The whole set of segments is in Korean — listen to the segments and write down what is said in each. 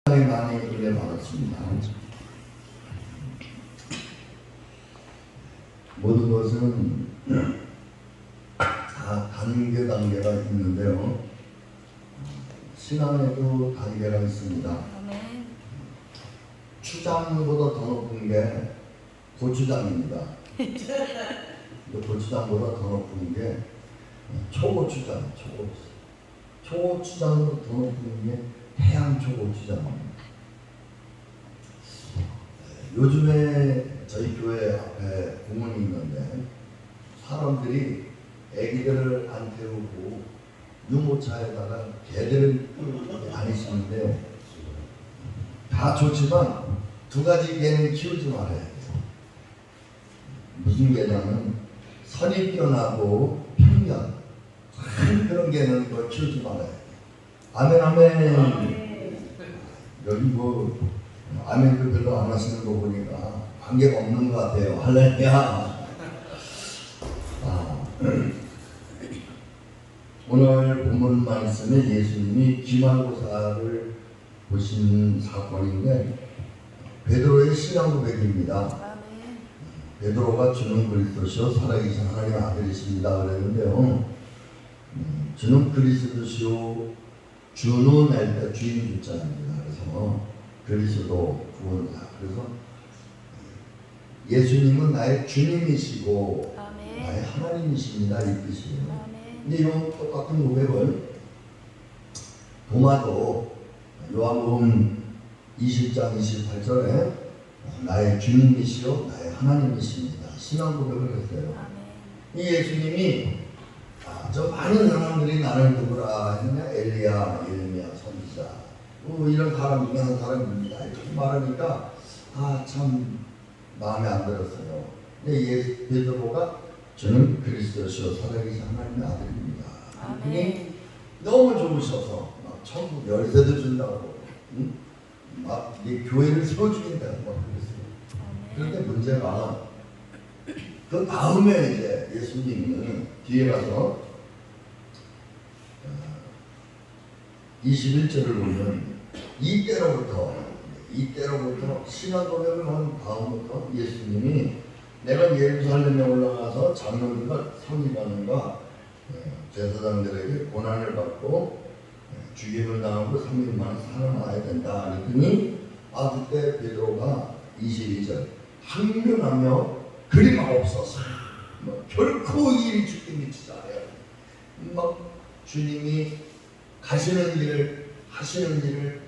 많이 은혜 받았습니다. 모든 것은 다 단계가 있는데요. 신앙에도 단계가 있습니다. 아멘. 추장보다 더 높은 게 고추장입니다. 고추장보다 더 높은 게 초고추장, 초고추장보다 더 높은 게 태양 초고추장. 요즘에 저희 교회 앞에 공원이 있는데 사람들이 애기들을 안 태우고 유모차에다가 개들을 다니시는데 다 좋지만 두 가지 개는 키우지 말아야 돼요. 무슨 개냐면 선입견하고 편견, 그런 개는 뭐 키우지 말아야 돼요. 아멘 아멘. 여기 뭐 아멘도 별로 안 하시는 거 보니까 관계가 없는 것 같아요. 할렐루야. 오늘 본문 말씀에 예수님이 기말고사를 보신 사건인데 베드로의 신앙 고백입니다. 베드로가 주는 그리스도시요 살아계신 하나님의 아들이십니다 그랬는데요. 주는 그리스도시요 주는 낼 때 주인 주자입니다. 그래서 그리스도 구원자. 그래서 예수님은 나의 주님이시고 아멘. 나의 하나님이십니다. 이 뜻이에요. 아멘. 근데 이런 똑같은 고백을 도마도 요한복음 20장 28절에 나의 주님이시요 나의 하나님이십니다. 신앙 고백을 했어요. 아멘. 이 예수님이 저 많은 사람들이 나를 누구라 했냐? 엘리야, 예레미야, 선지자 이런 사람 중에 한 사람입니다. 이렇게 말하니까 참 마음에 안 들었어요. 근데 베드로가 저는 그리스도시요 살아계신 하나님의 아들입니다. 그분이 너무 좋으셔서 막 천국 열쇠도 준다고 막 이 교회를 세워주긴다고 막 그랬어요. 그런데 문제가 그 다음에 이제 예수님은 뒤에 가서 21절을 보면 이때로부터 신앙 고백을 한 다음부터 예수님이 내가 예루살렘에 올라가서 장로들과 서기관과 제사장들에게 고난을 받고 죽임을 당하고 3일 만에 살아나야 된다 그랬더니 그때 베드로가 22절 항변하며 그림하옵소서 결코 이 일이 죽게 미치지 않아요. 막 주님이 가시는 길을 하시는 길을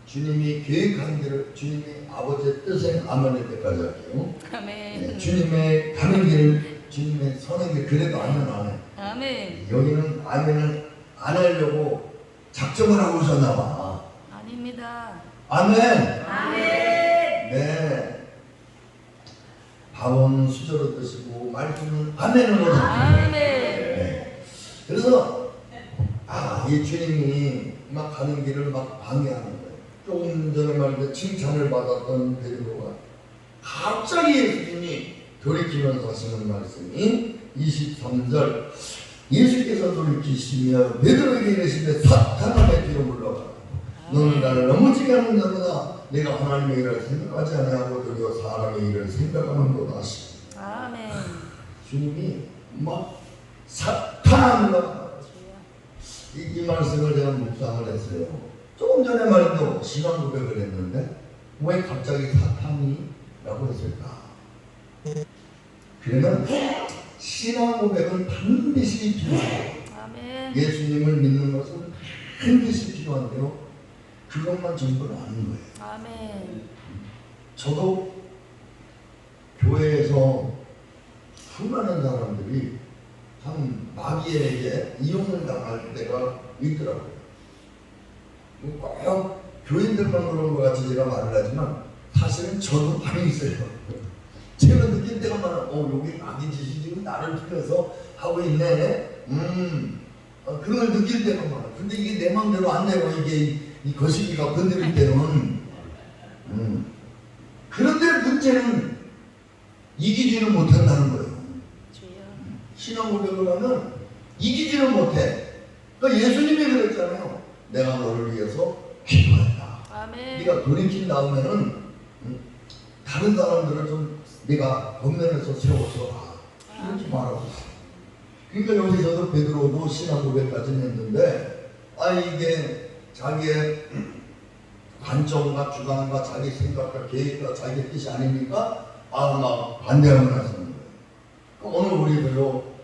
주님이 계획한 길을 주님이 아버지의 뜻에 아멘할 때까지 할게요. 아멘. 주님의 가는 길을 주님의 서는 길 그래도 아멘 안 해. 아멘. 여기는 아멘을 안 하려고 작정을 하고 오셨나 봐. 아닙니다. 아멘. 아멘. 네. 밥은 수저로 드시고 말씀은 아멘으로 아멘. 네. 그래서 이 주님이 막 가는 길을 막 방해하는 거예요. 조금 전에 말했던 칭찬을 받았던 베드로가 갑자기 예수님이 돌이키면서 하시는 말씀이 23절 예수께서 돌이키시며 베드로에게 이르시되 사탄아 내 뒤로 물러가라. 너는 나를 넘어지게 하는 자로다. 내가 하나님의 일을 생각하지 아니하고 도리어 사람의 일을 생각하는도다. 아멘. 주님이 막 사탄아 물러가라. 이 말씀을 제가 묵상을 했어요. 조금 전에 말해도 신앙 고백을 했는데 왜 갑자기 사탄이라고 했을까? 그러면 신앙 고백은 반드시 필요해요. 아멘. 예수님을 믿는 것은 반드시 필요한데요. 그것만 전부는 아닌 거예요. 아멘. 저도 교회에서 수많은 사람들이 참 마귀에게 이용을 당할 때가 있더라고요. 꼭 교인들만 그런 것 같이 제가 말을 하지만 사실은 저도 많이 있어요. 제가 느낄 때가 많아. 여기 마귀 짓이 지금 나를 통해서 하고 있네. 그런 걸 느낄 때가 많아. 근데 이게 내 마음대로 안 되고 이게 이 거시기가 건드릴 때는 그런데 문제는 이기지는 못한다는 거예요. 신앙 고백을 하면 이기지는 못해. 그러니까 예수님이 그랬잖아요. 내가 너를 위해서 기도했다. 아멘. 네가 돌이킨 다음에는 다른 사람들을 좀 네가 겉면에서 세워서 이렇게 말하고 있어. 그러니까 여기서도 베드로도 신앙 고백까지는 했는데 이게 자기의 관점과 주관과 자기 생각과 계획과 자기 뜻이 아니니까 막 반대하는 하시는 거예요. 오늘 우리들도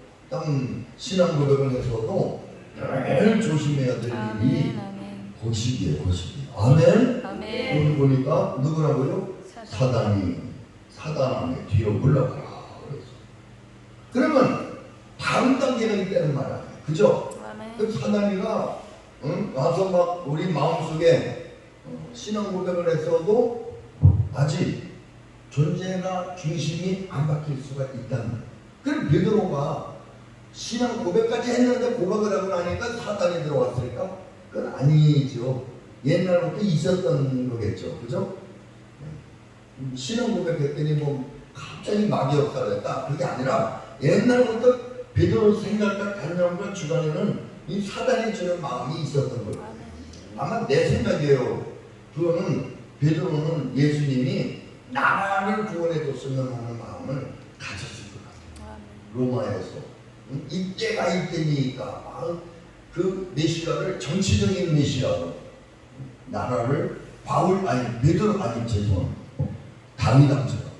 신앙 고백을 해서도 늘 조심해야 될 일이 아멘. 아멘. 고식이에요. 고식이. 아멘. 아멘. 오늘 보니까 누구라고요? 사단이 뒤로 물러가라 그랬어. 그러면 다음 단계가 있다는 말 아니에요. 그죠? 아멘. 그 사단이가 와서 막 우리 마음속에 신앙 고백을 했어도 아직 존재나 중심이 안 바뀔 수가 있다는 거예요. 그럼 베드로가 신앙 고백까지 했는데 고백을 하고 나니까 사단이 들어왔을까? 그건 아니죠. 옛날부터 있었던 거겠죠. 그죠? 신앙 고백했더니 뭐 갑자기 마귀 역사를 했다. 그게 아니라 옛날부터 베드로 생각과 관념과 주관에는 이 사단이 주는 마음이 있었던 거예요. 아마 내 생각이에요. 그거는 베드로는 예수님이 나라를 구원해 줬으면 하는 마음을 가졌을 것 같아요. 로마에서 이때가 이때니까 그 메시아를 정치적인 메시아로 나라를 베드로 죄송합니다. 다윗 왕처럼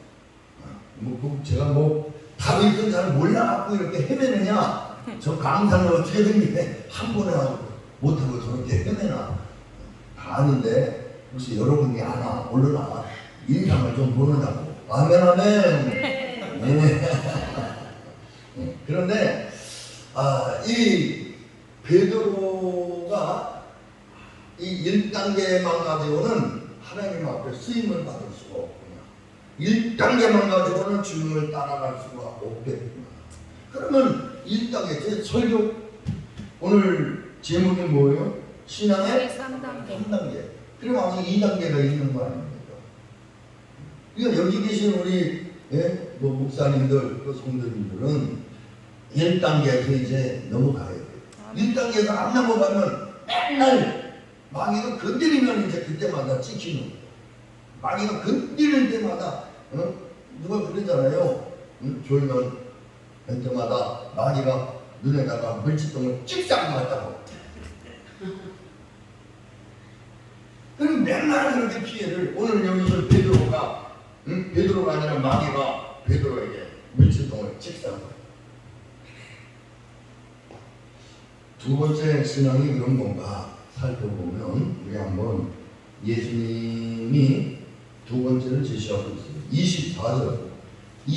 제가 다윗은 잘 몰라갖고 이렇게 헤매느냐? 저 강산을 어떻게 된 한 번에 못하고 저렇게 헤매나? 다 아는데 혹시 여러분이 아나? 모르나? 인상을 좀 보느냐고. 아멘 아멘. 네. 그런데 이 베드로가 이 1단계만 가지고는 하나님 앞에 쓰임을 받을 수가 없구나. 1단계만 가지고는 주님을 따라갈 수가 없겠구나. 그러면 1단계, 제 설교 오늘 제목이 뭐예요? 신앙의 3단계. 그럼 아직 2단계가 있는 거 아닙니까? 그러니까 여기 계신 우리 목사님들, 성도님들은 1단계에서 이제 넘어가야 돼요. 1단계에서 안 넘어가면 맨날 마귀가 건드리면 이제 그때마다 찍히는 거예요. 마귀가 건드릴 때마다 누가 그러잖아요. 졸면 할 때마다 마귀가 눈에다가 물지통을 찍싹 맞다고. 그럼 맨날 그렇게 피해를 오늘 여기서 베드로가 아니라 마귀가 베드로에게 물지통을 찍싹. 두 번째 신앙이 그런 건가 살펴보면 우리 한번 예수님이 두 번째를 제시하고 있어요.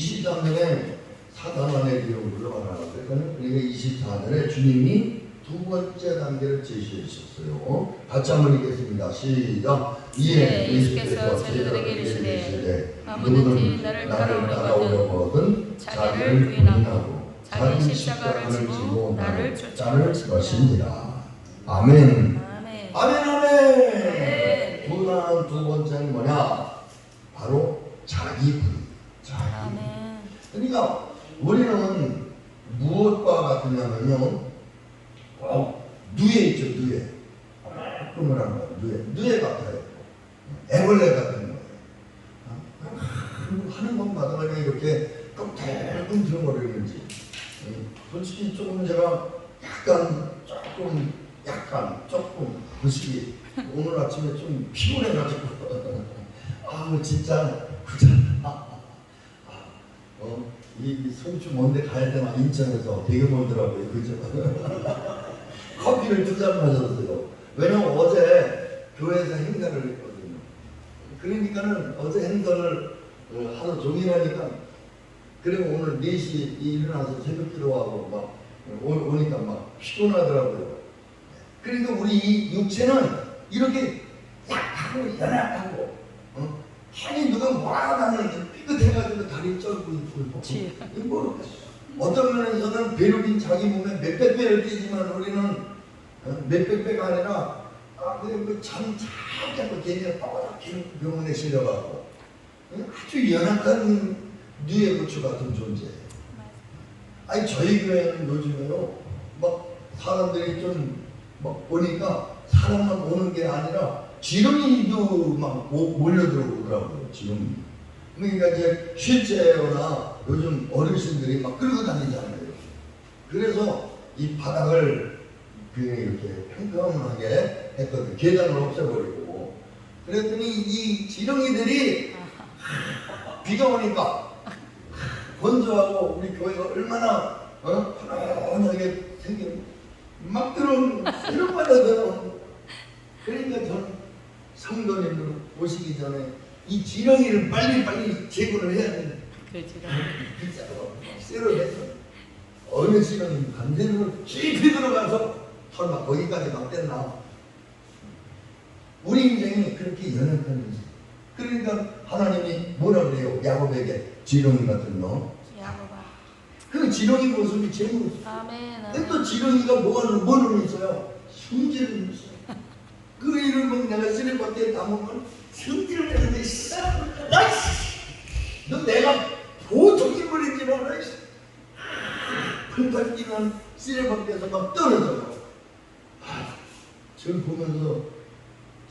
23절에 사단 안에 뒤로 물러가라. 그러니까 24절에 주님이 두 번째 단계를 제시해 주셨어요. 같이 한번 읽겠습니다. 시작. 이에 예수께서 제자들에게 이르시되 누구든지 나를 따라오려거든 자기를 부인하고 자기 십자가를 지고 나를 쫓아올 것이니라. 아멘. 아멘. 아멘. 두 번째는 뭐냐? 바로 자기 부인. 아멘. 그러니까 우리는 무엇과 같으냐면요, 누에 있죠, 누에. 그러면 누에 같아요. 애벌레 같은 거예요. 하는 것마다 그냥 이렇게 똥탱 들어버리는지. 솔직히 조금 제가 조금 그시기 오늘 아침에 좀 피곤해가지고 진짜 이 송주 먼데 가야 되나 인천에서 되게 멀더라고요. 그죠? 커피를 2잔 마셨어요. 왜냐면 어제 교회에서 행사를 했거든요. 그러니까는 어제 행사를 하루 종일 하니까 그리고 오늘 4시 일어나서 새벽 기도하고 막 오니까 막 피곤하더라고요. 그러니까 우리 이 육체는 이렇게 약하고 연약하고 괜히 누가 뭐라고 하는 삐끗해가지고 다리 쩔고 있고 어떤 면에서는 배로긴 자기 몸에 몇백 배를 뛰지만 우리는 몇백 배가 아니라 그냥 잠잘 자고 괜히 뻐덕히 병원에 실려가고 아주 연약한 뉘의 고추 같은 존재예요. 아니 저희 교회는 요즘에요 막 사람들이 좀 막 오니까 사람만 오는 게 아니라 지렁이도 막 몰려들어오더라고요. 지렁이. 그러니까 이제 휠체어나 요즘 어르신들이 막 끌고 다니잖아요. 그래서 이 바닥을 이렇게 평평하게 했거든요. 계단을 없애버리고. 그랬더니 이 지렁이들이 비가 오니까 건조하고 우리 교회가 얼마나 편안하게 생긴 막 들어오는 이런 바닥은. 그러니까 저는 성도님들 오시기 전에 이 지렁이를 빨리 제거를 해야 되는데 진짜로 쓸어내서 어느 지렁이 반대로 깊이 들어가서 설마 거기까지 막 됐나. 우리 인생이 그렇게 연약한 거지. 그러니까 하나님이 뭐라 그래요? 야곱에게 지렁이 같은 너. 야곱아. 그 지렁이 모습이 제일 아멘. 근데 또 지렁이가 뭐는 있어요? 성질은 있어요. 그 일을 막 내가 쓰레받기에 담으면 성질을 내는데 너 내가 보통 인물인지 알아? 풀팔 뛰는 쓰레받기에서 막 떨어져요. 저를 보면서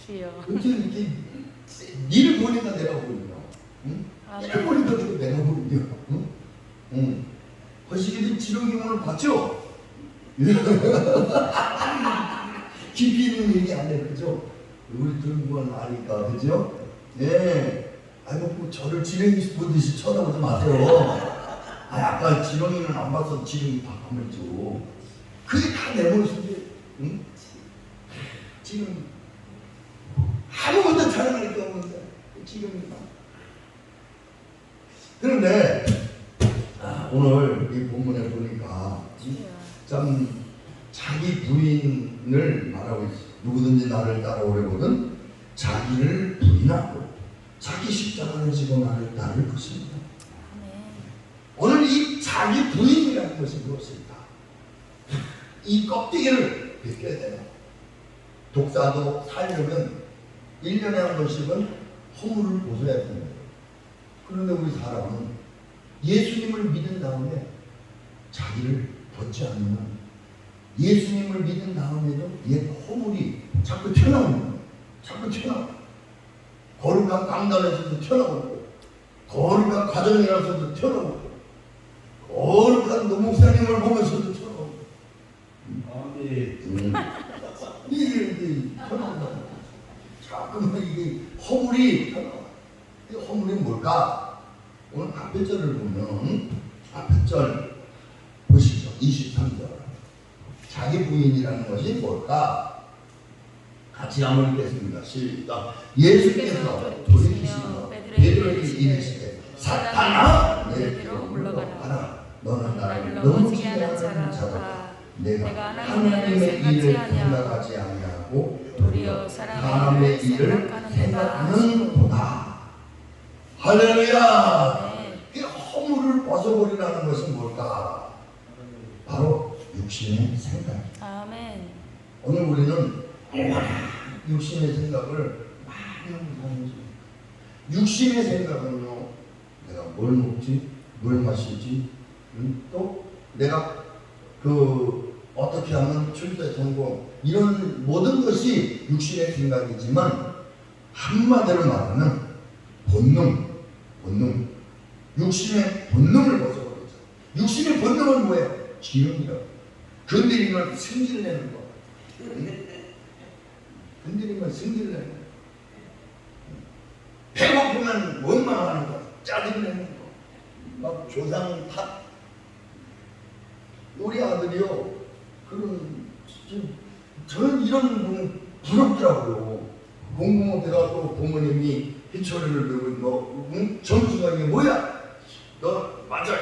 주여. 어떻게 이렇게 니를 보니까 내가 보이냐? 응? 니를 보니까 내가 보이냐? 응? 응. 거시기들 지렁이 오늘 봤죠? 깊이 있는 얘기 안 해, 그죠? 우리 들은 아니까, 그죠? 네. 아이고, 뭐 저를 지렁이 보듯이 쳐다보지 마세요. 아까 지렁이는 안 봐서 지렁이 바꾸면죠. 그게 다 내 모습이, 응? 지금 아무것도 자랑할 게 없는데, 지렁이. 그런데, 오늘 이 본문에 보니까, 참, 자기 부인을 말하고 있어요. 누구든지 나를 따라오려거든 자기를 부인하고 자기 십자가를 지고 나를 따를 것입니다. 오늘 이 자기 부인이라는 것이 무엇일까? 이 껍데기를 벗겨야 돼요. 독사도 살려면 1년에 한 번씩은 허물을 벗어야 됩니다. 그런데 우리 사람은 예수님을 믿은 다음에 자기를 벗지 않으면 예수님을 믿은 다음에도 옛 허물이 자꾸 튀어나오는 거예요. 자꾸 튀어나와요. 거룩한 강단에서도 튀어나오고 거룩한 가정이라서도 튀어나오고 거룩한 노목사님을 보면서도 튀어나오고 이게 튀어나온다. 자꾸만 이게 허물이 튀어나와요. 이 허물이 뭘까? 오늘 앞에 절을 보면 앞에 절 보시죠. 23절 자기 부인이라는 것이 뭘까? 같이 한번 읽겠습니다. 시작. 예수께서 돌이키시며 베드로에게 이르시되 사탄아 내게로 물러가라. 너는 나를 넘어지게 하는 자라. 내가 하나님의 일을 생각하지 아니하고 도리어 사람의 일을 생각하는도다. 할렐루야. 이 허물을 벗어버리라는 것은 뭘까? 바로 육신의 생각. 아멘. 오늘 우리는 육신의 생각을 많이 하고 사는 거죠. 육신의 생각은요, 내가 뭘 먹지, 뭘 마실지, 또 내가 어떻게 하면 출세 성공, 이런 모든 것이 육신의 생각이지만 한마디로 말하면 본능. 육신의 본능을 벗어버리죠. 육신의 본능은 뭐예요? 지름이라고. 건드리면 승질 내는 거. 건드리면 승질 내는 거. 배고프면 원망하는 거. 짜증 내는 거. 막 조상 탓. 우리 아들이요. 저는 이런 분 부럽더라고요. 공공대학교 부모님이 희철이를 들고 점수가 이게 뭐야? 너 맞아.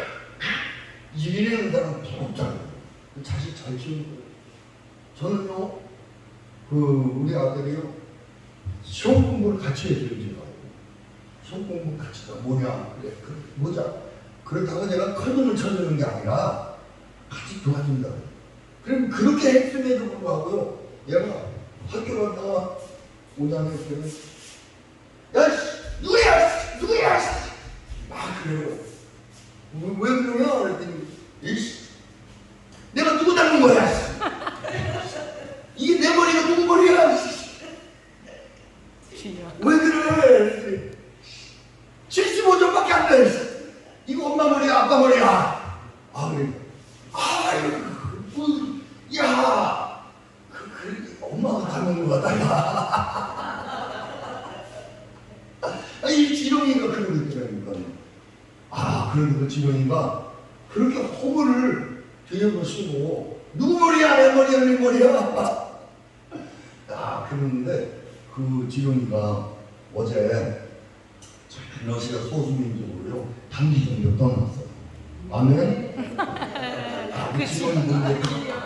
이기는 사람 부럽잖아요. 자식 잘 키우는 거예요. 저는요, 우리 아들이요, 시험 공부를 같이 해줘요, 제가. 시험 공부 같이 해. 뭐냐? 그래, 보자. 그렇다고 제가 큰 놈을 쳐주는 게 아니라 같이 도와준다. 그럼 그렇게 했음에도 불구하고요, 얘가 학교 갔다가 오자는 때는 야, 누구야? 막 그래요. 왜 그러냐? 그랬더니 이씨, 내가 누구 닮은 거야? 이게 내 머리가 누구 머리야? 돼. 75점밖에 안 돼. 이거 엄마 머리야, 아빠 머리야. 아, 그래. 아유, 야, 엄마가 닮은 것 같다, 야. 이 지렁이가 그러고 있더라니까. 아, 그러니까 지렁이가 그렇게 허물을 뒤집어쓰고 누구 머리야, 내 머리야, 내 머리야. 아, 그러는데 그 지렁이가 어제 러시아 소수민족으로요 단기적으로 떠났어요. 아멘. 그 지렁이인데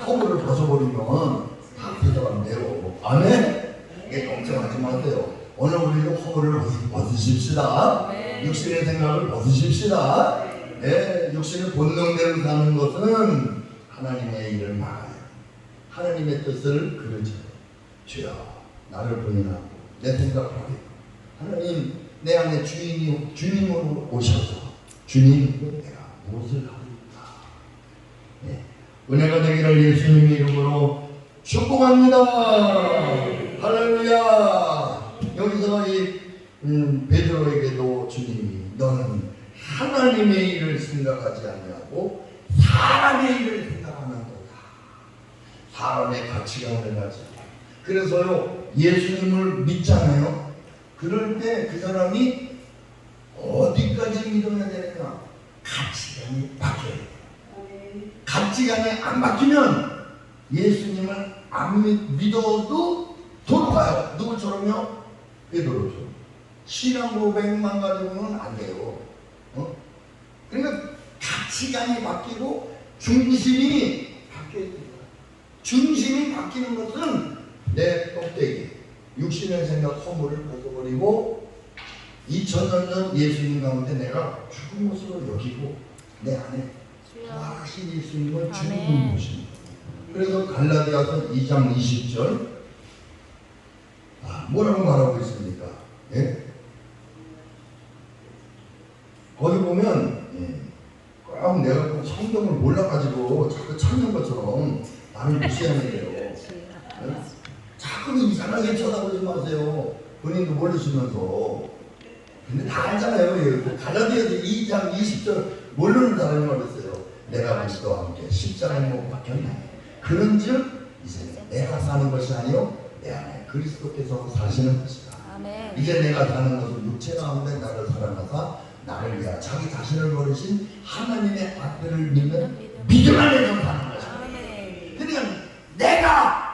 허물을 벗어버리면 다 되돌아간대요. 아멘. 이게 걱정하지 마세요. 오늘 우리도 허물을 벗으십시다. 육신의 생각을 벗으십시다. 네, 육신의 본능대로 사는 것은 하나님의 일을 막아요. 하나님의 뜻을 그려줘요. 주여, 나를 본인하고 내 생각을 하게. 하나님, 내 안에 주님으로 오셔서 주님, 내가 무엇을 하리까? 네, 은혜가 되기를 예수님의 이름으로 축복합니다. 할렐루야. 여기서 이 베드로에게도 주님이 너는 하나님의 일을 생각하지 아니하고 사람의 일을 생각하는 거다. 사람의 가치관을 가지고. 그래서요 예수님을 믿잖아요. 그럴 때 그 사람이 어디까지 믿어야 되느냐? 가치관이 바뀌어야 돼요. 가치관이 안 바뀌면 예수님을 안 믿어도 돌아가요. 누구처럼요? 베드로처럼. 신앙 고백만 가지고는 안 돼요. 그러니까 가치관이 바뀌고 중심이 바뀌어야 돼요. 중심이 바뀌는 것은 내 껍데기, 육신의 생각, 허물을 벗어버리고 2000년 전 예수님 가운데 내가 죽은 것으로 여기고 내 안에 부활하신 예수님을 주님으로 모십니다. 그래서 갈라디아서 2장 20절 뭐라고 말하고 있습니까? 예? 거기 보면 꼭 내가 꼭 성경을 몰라가지고 자꾸 찾는 것처럼 나를 무시하는데요. 예? 자꾸 이상하게 쳐다보지 마세요. 본인도 모르시면서. 근데 다 알잖아요. 갈라디아서 2장 20절 모르는 사람이 어딨어요. 내가 그리스도와 함께 십자가에 못 박혔나. 그런즉 이제 내가 사는 것이 아니요 내 안에 그리스도께서 사시는 것이다. 아멘. 이제 내가 사는 것은 육체 가운데 나를 사랑하사 나를 위하여 자기 자신을 버리신 하나님의 아들을 믿는 믿음 안에서 사는 것이다. 그러니까 내가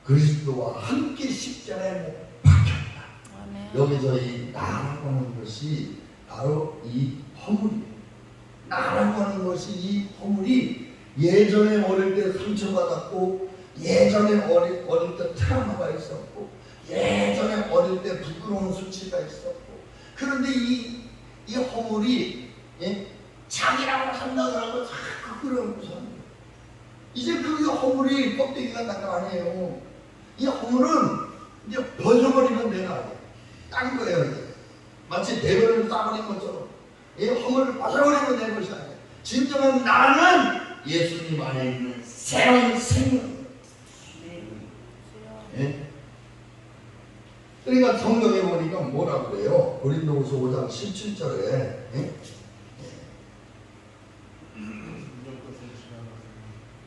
그리스도와 함께 십자가에 못 박혔다. 아멘. 여기서 이 나라고 하는 것이 바로 이 허물이에요. 나라고 하는 것이 이 허물이 예전에 어릴 때 상처받았고 예전에 어릴 때 트라우마가 있었고 예전에 어릴 때 부끄러운 수치가 있었고 그런데 이 허물이 자기라고 한다고 자꾸 끌어안고 사는 거예요. 이제 그 허물이 껍데기가 나가 아니에요. 이 허물은 이제 벗어버리면 내가 딴 거예요. 이제. 마치 대변을 싸버린 것처럼 이 허물을 벗어버리면 내 것이 아니에요. 진정한 나는 예수님 안에 있는 새로운 생명. 예? 그러니까 성경에 보니까 뭐라 그래요? 고린도후서 5장 17절에 예?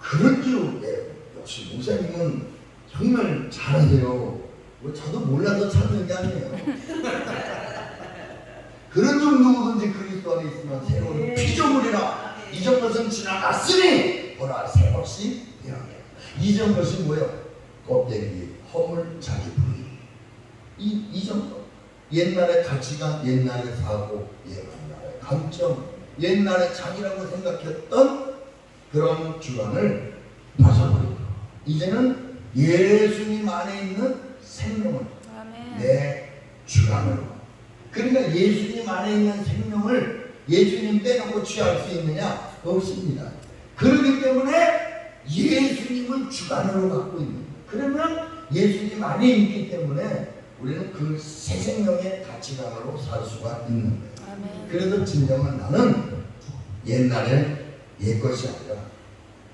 그런지요. 역시 목사님은 정말 잘하세요. 저도 몰라서 찾는 게 아니에요. 그런 중 누구든지 그리스도 안에 있으면 새로운 피조물이라 이전 것은 지나갔으니 보라 새 것이 되었네. 이전 것이 뭐예요? 껍데기, 허물, 자기 부위. 이전 것. 옛날의 가치관, 옛날의 사고, 옛날의 감정, 옛날에 자기라고 생각했던 그런 주관을 벗어버리고 이제는 예수님 안에 있는 생명을 내 주관으로. 그러니까 예수님 안에 있는 생명을 예수님 빼놓고 취할 수 있느냐? 없습니다. 그렇기 때문에 예수님을 주관으로 갖고 있는 거예요. 그러면 예수님 안에 있기 때문에 우리는 그 새 생명의 가치관으로 살 수가 있는 거예요. 그래서 진정한 나는 옛날에 옛 것이 아니라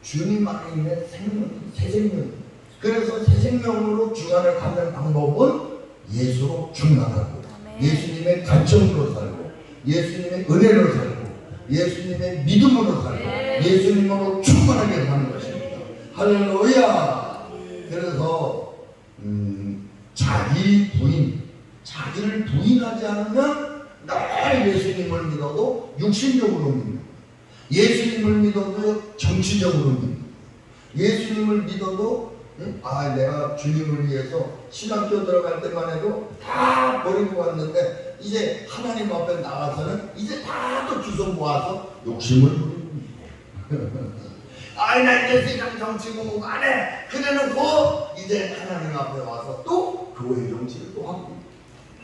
주님 안에 있는 생명, 새 생명. 그래서 새 생명으로 주관을 갖는 방법은 예수로 충만하고 예수님의 간청으로 살고, 예수님의 은혜로 살고, 예수님의 믿음으로 살고, 예수님으로 충만하게 사는 것입니다. 할렐루야. 그래서 자기를 부인하지 않으면 늘 예수님을 믿어도 육신적으로 믿는, 예수님을 믿어도 정치적으로 믿는, 예수님을 믿어도 내가 주님을 위해서 신학교 들어갈 때만 해도 다 버리고 왔는데 이제 하나님 앞에 나가서는 이제 다 또 주워 모아서 욕심을 부리고 나 이제 세상 정치 공부 안 해 그래놓고 이제 하나님 앞에 와서 또 교회 정치를 또 하고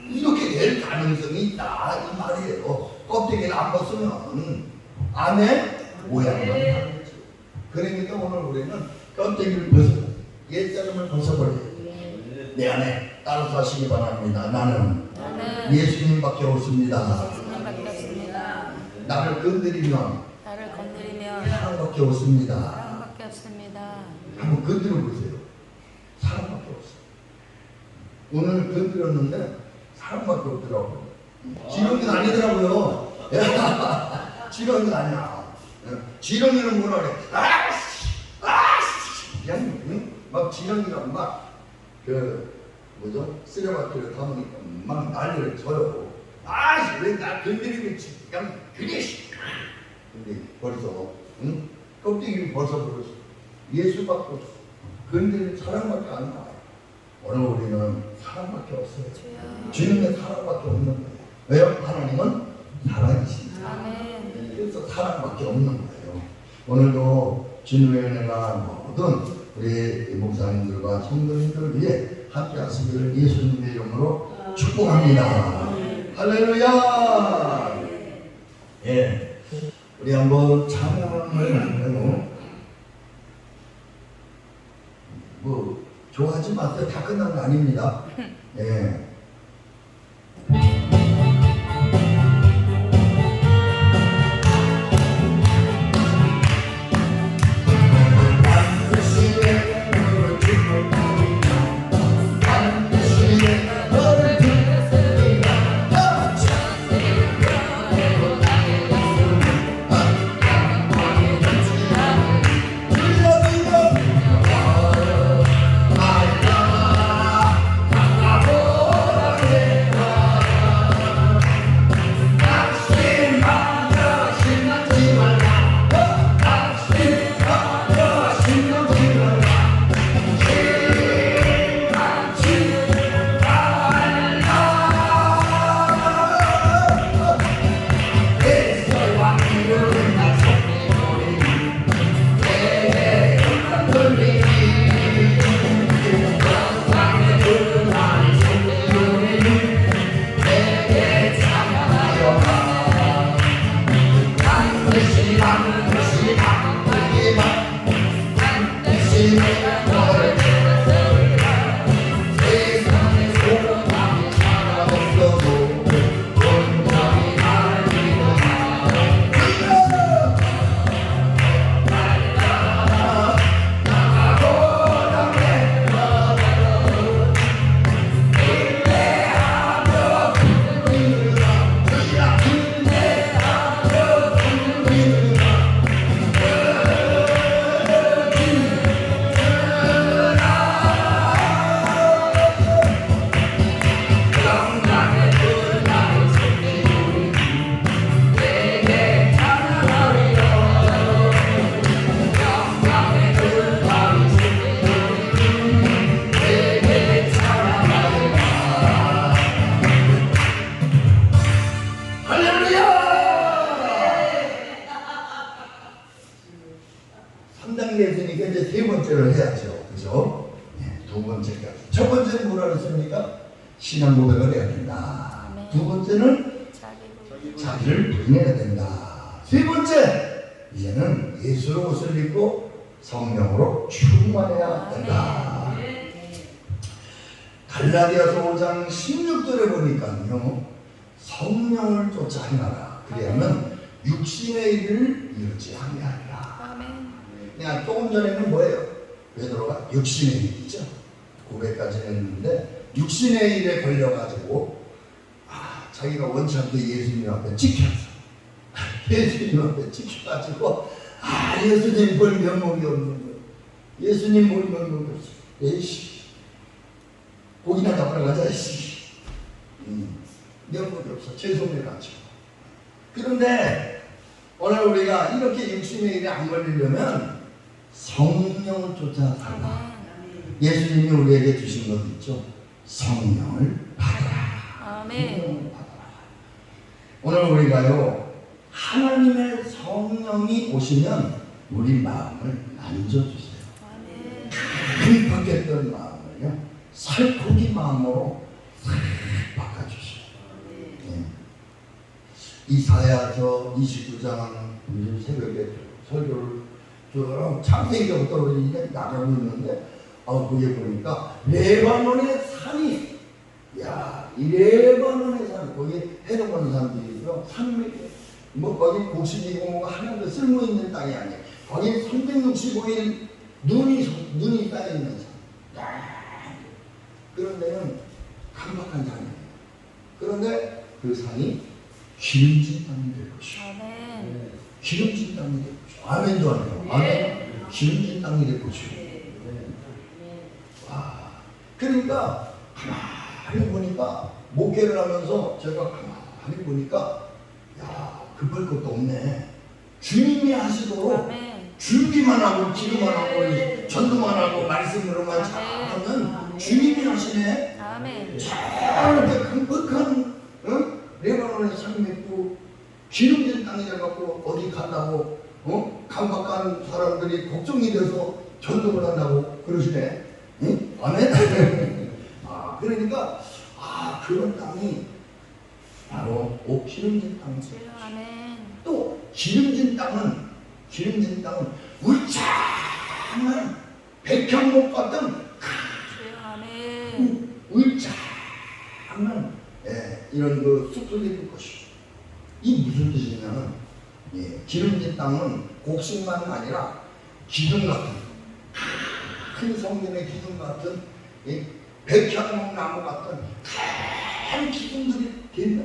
이렇게 될 가능성이 있다 이 말이에요. 껍데기를 안 벗으면 안에 모양만 다르죠. 그러니까 오늘 우리는 껍데기를 벗어 옛사람을 벗어버려요. 내 안에 따라서 하시기 바랍니다. 나는 예수님밖에 없습니다. 나를 건드리면 사랑밖에 없습니다. 한번 건드려 보세요. 사랑밖에 없어요. 오늘 건드렸는데 사랑밖에 없더라고요. 지렁이는 아니더라고요. 지렁이는 아니야. 지렁이는 뭐라 그래? 그냥 막 지렁이가 막 쓰레받기를 담으니까 막 난리를 쳐요. 왜 나 건드리고 있지? 그냥 그래. 근데 벌써 껍데기를 벗어버렸어. 예수밖에 없어. 건드리는 사랑밖에 안 나와요. 오늘 우리는 사랑밖에 없어요. 주님의 사랑밖에 없는 거예요. 왜요? 하나님은 사랑이십니다. 그래서 사랑밖에 없는 거예요. 오늘도 주님의 은혜가 모든 우리 목사님들과 성도님들을 위해 함께 하시기를 예수님의 이름으로 축복합니다. 할렐루야. 예, 우리 한번 찬양을 할까요? 좋아하지 마세요. 다 끝난 거 아닙니다. 예. 신앙 고백을 해야 된다. 두 번째는 자기를 부인해야 된다. 세 번째, 이제는 예수로 옷을 입고 성령으로 충만해야 된다. 갈라디아서 5장 16절에 보니까요, 성령을 쫓아 행하라. 그리하면 육신의 일을 이루지 아니하리라. 그냥 조금 전에는 뭐예요? 베드로가 육신의 일이죠. 고백까지 했는데 육신의 일에 걸려가지고 자기가 원치 않게 예수님 앞에 찍혔어. 예수님 앞에 찍혀가지고 예수님 볼 면목이 없는 거예요. 예수님 볼 면목이 없어. 에이씨 고기나 잡으러 가자. 면목이 없어. 죄송해가지고. 그런데 오늘 우리가 이렇게 육신의 일에 안 걸리려면 성령을 쫓아 살라. 예수님이 우리에게 주신 것 있죠. 성령을 받아라. 성령을 받아라. 오늘 우리가요 하나님의 성령이 오시면 우리 마음을 만져주세요. 급박했던 마음을요 살코기 마음으로 싹 바꿔주세요. 이사야서 29장 요즘 새벽에 설교를 쭉 창세기부터 우리 나가고 있는데 거기에 보니까 레바논의 산이 이 레바논의 산 거기 해동하는 산들이죠. 산맥 뭐 거기 곡식이고 뭐가 하나도 쓸모있는 땅이 아니에요. 거기 365일 눈이 쌓여있는 산. 그런 데는 강박한 산이에요. 그런데 그 산이 기름진 땅이 될 것이요. 기름진 땅이 될 것이요. 아멘도 안 해요. 아멘. 기름진 땅이 될 것이요. 와. 그러니까 가만히 보니까 목회를 하면서 제가 가만히 보니까 급할 것도 없네. 주님이 하시도록 준비만 하고 기도만 하고 전도만 하고 말씀으로만 잘하면 주님이 하시네. 저렇게 강력한 레바논의 산맥도 기름진 땅이 돼갖고 어디 간다고 강박한 사람들이 걱정이 돼서 전도를 한다고 그러시네. 응? 아멘. 그러니까 그런 땅이 바로 기름진 땅이죠. 또 기름진 땅은 울창한 백향목 같은 울창한 이런 그 숲속에 있는 것이죠. 이 무슨 뜻이냐면 기름진 땅은 곡식만 아니라 기둥 같은 큰 성전의 기둥 같은 백향목 나무 같은 큰 기둥들이 된다.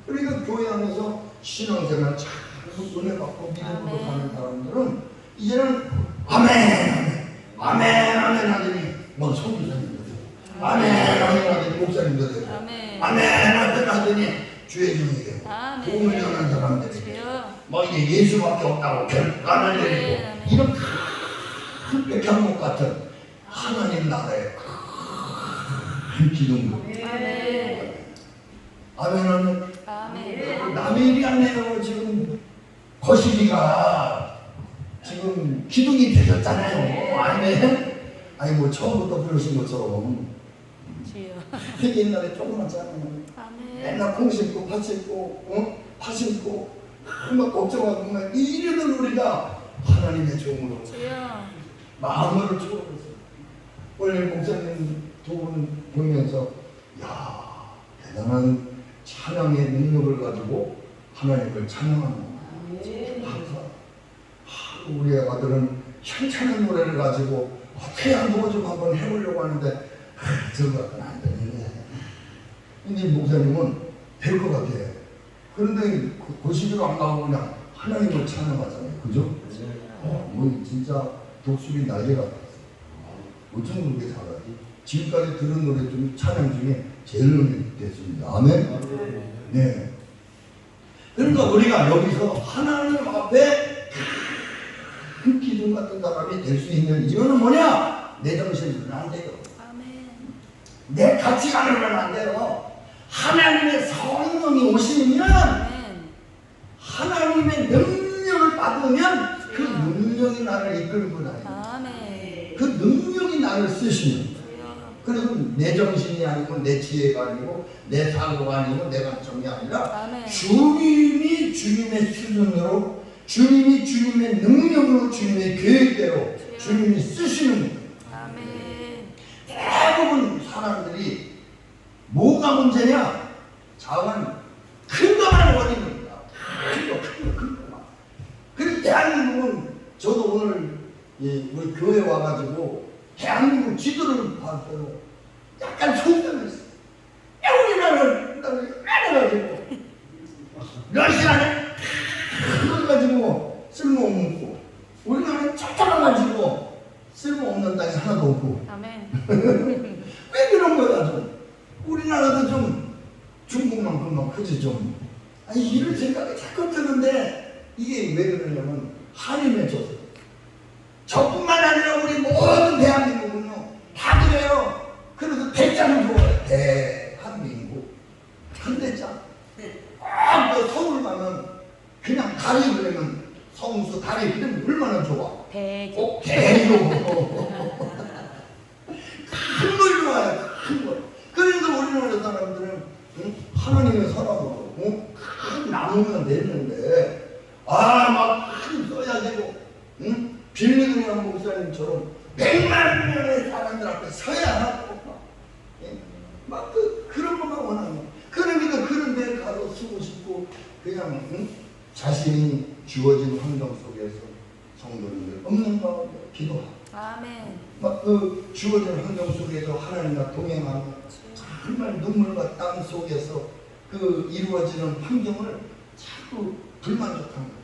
그러니까 교회 안에서 신앙생활 잘 은혜 받고 믿음으로 사는 사람들은 이제는 아멘 하더니 뭐 선교사님도 되고 아멘 하더니 목사님도 되고 아멘 하더니 주의 종이 되고 도움을 전하는 사람들이 뭐 이제 예수밖에 없다고 결단을 내리고 이런 큰 백향목 같은 하나님 나라의 큰 기둥들. 아멘. 남의 일이 아니에요. 지금 거시기가 지금 기둥이 되셨잖아요. 아멘. 아니 뭐 처음부터 부르신 것처럼 되게 옛날에 조그맣잖아요. 맨날 콩 심고 팥 심고 팥 심고 막 걱정하고 막 이러던 우리가 하나님의 종으로 마음으로 추구했어요. 오늘 목사님 두 분 보면서 대단한 찬양의 능력을 가지고 하나님을 찬양하는 항상 우리 아들은 현찬한 노래를 가지고 어떻게 한번 좀 한번 해보려고 하는데 저거 갖고는 안 되는데 근데 목사님은 될 것 같아요. 그런데 그 시기로 안 가고 그냥 하나님을 찬양하잖아요. 그죠? 뭐 진짜 독수리 날개 같았어요. 어쩜 그렇게 잘하지? 지금까지 들은 노래 중 찬양 중에 제일 됐습니다. 아멘? 네. 그러니까 우리가 여기서 하나님 앞에 큰 기둥 같은 사람이 될 수 있는 이유는 뭐냐? 내 정신으로는 안 돼요. 내 가치관으로는 안 돼요. 하나님의 성령이 오시면 하나님의 능력을 받으면 그 능력이 나를 이끌고 다녀요. 그 능력이 나를 쓰시는. 그래서 내 정신이 아니고 내 지혜가 아니고 내 사고가 아니고 내 감정이 아니라 주님이 주님의 수준으로 주님이 주님의 능력으로 주님의 계획대로 주님이 쓰시는 거예요. 대부분 사람들이 뭐가 문제냐? 자원 큰 것만 원인입니다. 큰 것만. 그래서 대한민국은 저도 오늘 우리 교회 와가지고 대한민국 지도를 봤어요. 약간 속상했어요. 우리나라는 좀 중국만큼만 크지 좀. 아니 이런 생각이 자꾸 드는데 이게 왜 그러냐면 한임에 져서. 저뿐만 아니라 우리 모든 대한민국은요 다 그래요. 그래서 대자는 좋아요. 대한민국 한 대자. 꼭 서울 가면 그냥 다리 그러면 성수 다리 그러면 얼마나 좋아. 대교. 꼭 대교. 큰 걸 좋아해요. 큰 걸. 그래서 우리나라 사람들은 하나님의 사랑으로 큰 나누면 됐는데 막 큰 써야 되고 빌리그냥 목사님처럼 100만 명의 사람들 앞에 서야 하고 막 그런 것만 원하는. 그러니까 그런 데 가서 쓰고 싶고 그냥 자신이 주어진 환경 속에서 성도님들 없는 가운데 기도하고 아멘. 막 그 주어진 환경 속에서 하나님과 동행하며 정말 눈물과 땀 속에서 그 이루어지는 환경을 자꾸 불만족한 거예요.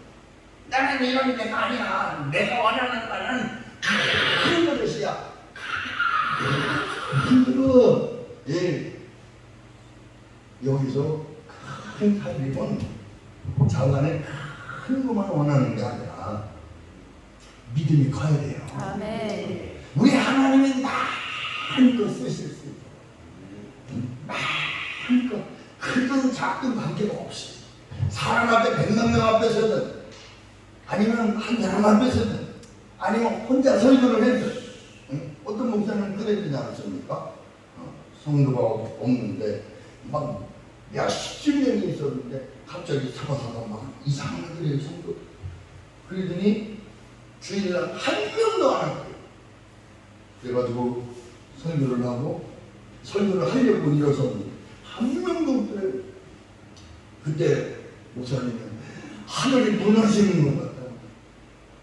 나는 이런 데가 아니야. 내가 원하는 거는 큰 그릇이야. 큰 그릇. 예. 여기서 큰 살림은 자간에 큰 것만 원하는 게 아니라 믿음이 커야 돼요. 아멘. 우리 하나님은 많은 것 쓰실 수 있어요. 많은 것, 크든 작든 관계가 없이 사람 앞에 100만 명 앞에서든 아니면 한 사람 앞에서든 아니면 혼자 설교를 해도 어떤 목사는 그러지 않습니까? 성도가 없는데 막 몇십 명이 있었는데 갑자기 사바사바 막 이상한 그래요 성도. 그러더니 주일날 한 명도 안 할 거예요. 그래가지고 설교를 하고 설교를 하려고 일어섰는데 한 명도 없더래요. 그때 목사님은 하늘이 무너지는 것 같다.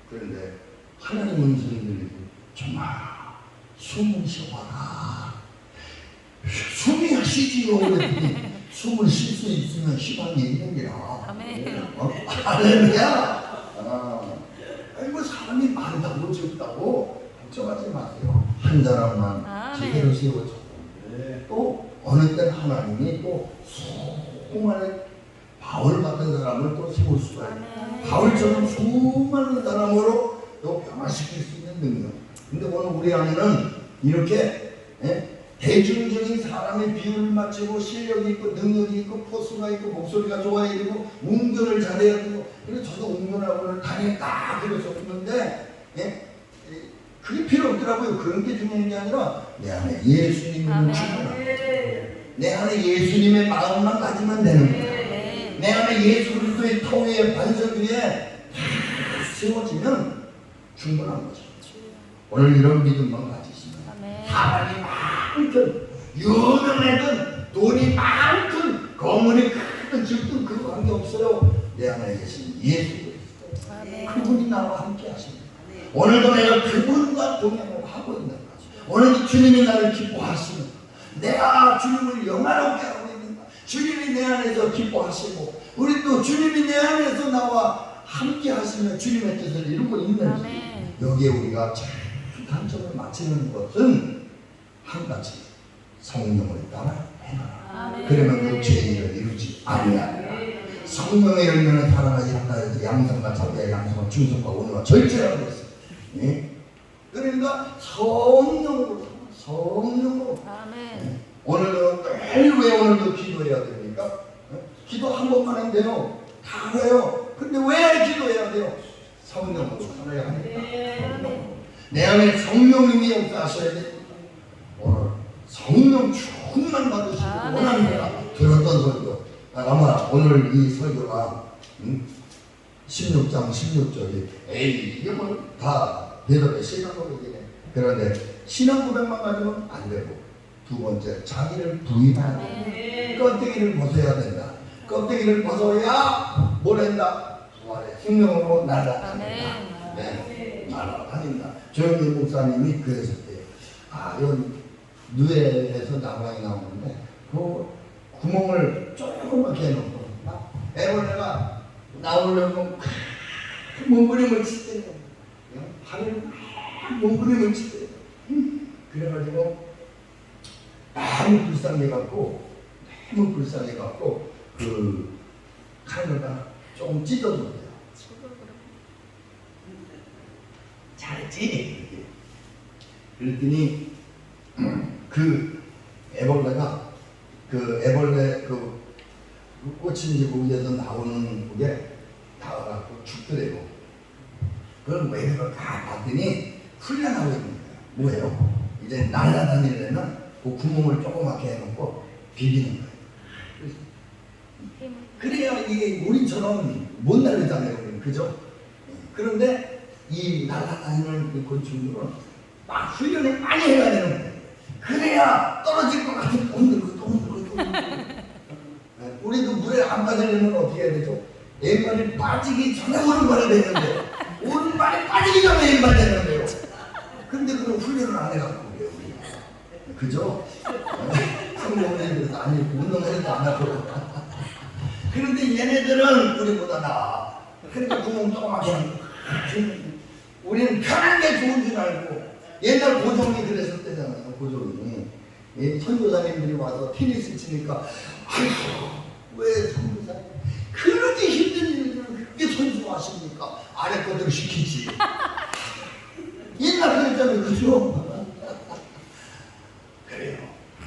그런데 하나님 음성이 들리고 정말 숨을 쉬어라. 숨이 쉬지요. 그랬더니 숨을 쉴 수 있으면 희망이 있는 게라. 아멘. 할렐루야. 아이고 사람이 많다고 적다고 걱정하지 마세요. 한 사람만 아멘. 제대로 세워줘. 또 어느 때 하나님이 또 수많은 바울 같은 사람을 또 세울 수가 있어요. 아멘. 바울처럼 수많은 사람으로 또 변화시킬 수 있는 능력. 근데 오늘 우리 안에는 이렇게 대중적인 사람의 비율을 맞추고 실력이 있고 능력이 있고 포스가 있고 목소리가 좋아야 되고 운전을 잘해야 되고. 그래서 저도 운전학원을 다녔다 그래서 없는데 그게 필요 없더라고요. 그런 게 중요한 게 아니라 내 안에 예수님이 충분하다. 내 안에 예수님의 마음만 가지면 되는 거야. 내 안에 예수 그리스도의 터 위에 반석 위에 세워지면 충분한 거죠. 오늘 이런 믿음만 가지시면 사람이 많든 유명하든 돈이 많든 건물이 크든 적든 그 관계없어요. 내 안에 계신 예수 그리스도 그분이 나와 함께 하십니다. 오늘도 내가 그분과 동행을 하고 있는 거죠. 오늘도 주님이 나를 기뻐하시는 내가 주님을 영화롭게 하고 있는가. 주님이 내 안에서 기뻐하시고 우리 또 주님이 내 안에서 나와 함께 하시며 주님의 뜻을 이루고 있는지. 여기에 우리가 참 단점을 맞추는 것은 한 가지 성령을 따라 행하라. 그러면 그 죄를 이루지 아니하리라. 성령의 열매는 사랑하지 않다. 양성과 자비와 양성과 충성과 온유와 절제라고 했어요. 그러니까 성령으로. 오늘도 매일 왜 오늘도 기도해야 됩니까? 기도 한 번만 하면 돼요. 다 해요. 근데 왜 기도해야 돼요? 성령으로 살아야 하니까. 내 안에 성령님이 역사하셔야 돼. 오늘 성령 충만 받으시기 원합니다. 들었던 설교. 아마 오늘 이 설교가 16장 16절이 에이 이게 뭐 다 대답의 신앙 고백이네. 그런데 신앙 고백만 가지고는 안 되고 두 번째 자기를 부인하는 껍데기를 벗어야 된다. 껍데기를 벗어야 뭘 한다? 두 아래 생명으로 날아다닌다. 날아다닌다. 조영기 목사님이 그랬었대요. 여기 누에에서 나무랑이 나오는데 그 구멍을 조금밖에 해놓고 애벌레가 나오려고 몸부림을 치대요. 하루를 몸부림을 치대요. 그래가지고 너무 불쌍해 갖고 너무 불쌍해갖고 그 칼을 조금 찢어줬대요. 잘했지? 그랬더니 그 애벌레가 그 꽃인지 거기에서 나오는 그게 나와갖고 죽더래요. 그럼 왜 그걸 다 봤더니 훈련하고 있는 거야. 뭐예요? 이제 날아다니려면 그 구멍을 조그맣게 해놓고 비비는 거예요. 그래야 이게 우리처럼 못 날리잖아요. 그죠? 그런데 이 날아다니는 그 곤충들은 막 훈련을 많이 해야 되는 거예요. 그래야 떨어질 것 같은 또 흔들고 또 흔들고 또 흔들고. 우리도 물에 안 빠지려면 어떻게 해야 되죠? 왼발이 빠지기 전에 오른발이 되는데 오른발이 빠지기 전에 왼발 되는데요. 근데 그런 훈련을 안 해갖고 그래요. 그죠? 성공회에서 아니 운동회도 안 하고. 그런데 얘네들은 우리보다 나아. 그러니까 구멍 조그맣게 하는 거. 우리는 편한 게 좋은 줄 알고. 옛날 고종이 그랬을 때잖아요. 고종이 선교사님들이 와서 테니스 치니까 아이고 왜 선교사님 그렇게 힘든 일들을 그렇게 선수하십니까? 아래 것들을 시키지. 옛날 그랬잖아요. 그죠? 그래요.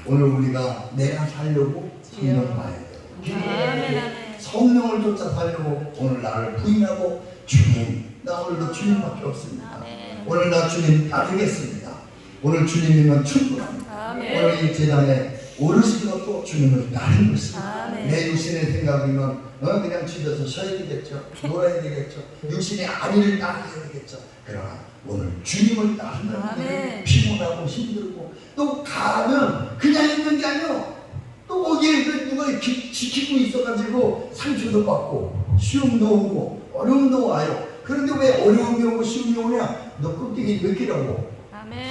오늘 우리가 내가 살려고 성령 봐야 돼요. 성령을 쫓아 살려고 오늘 나를 부인하고 주님, 나 오늘도 주님밖에 없습니다. 오늘 나 주님 따르겠습니다. 오늘 주님이면 충분합니다. 오늘 이 재단에 오르신 것도 주님을 따르는 것입니다. 내 육신의 생각이면 그냥 집에서 쉬어야 되겠죠. 놀아야 되겠죠. 육신의 안위를 따라야 되겠죠. 그러나 오늘 주님을 따르는 피곤하고 힘들고 또 가면 그냥 있는 게 아니에요. 또 거기에 누가 지키고 있어가지고 상처도 받고 시험도 오고 어려움도 와요. 그런데 왜 어려움이 오고 시험이 오냐? 너 껍데기 몇 개라고?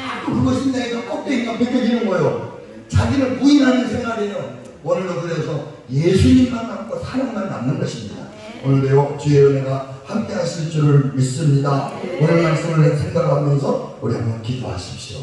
자꾸 그것이 내가 껍데기가 벗겨지는 거예요. 자기를 부인하는 생활이에요. 오늘도 그래서 예수님만 남고 사랑만 남는 것입니다. 오늘도 주의 은혜가 함께 하실 줄을 믿습니다. 오늘 말씀을 생각하면서 우리 한번 기도하십시오.